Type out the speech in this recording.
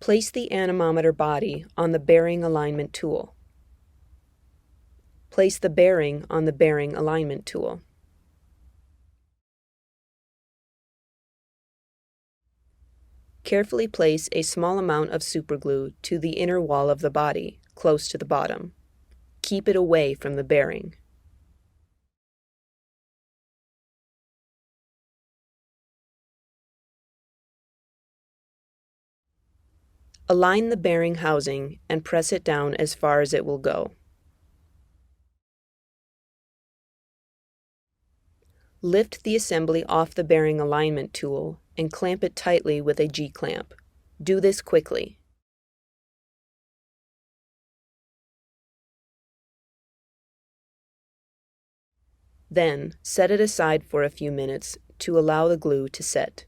Place the anemometer body on the bearing alignment tool. Place the bearing on the bearing alignment tool. Carefully place a small amount of superglue to the inner wall of the body, close to the bottom. Keep it away from the bearing. Align the bearing housing and press it down as far as it will go. Lift the assembly off the bearing alignment tool and clamp it tightly with a G-clamp. Do this quickly. Then, set it aside for a few minutes to allow the glue to set.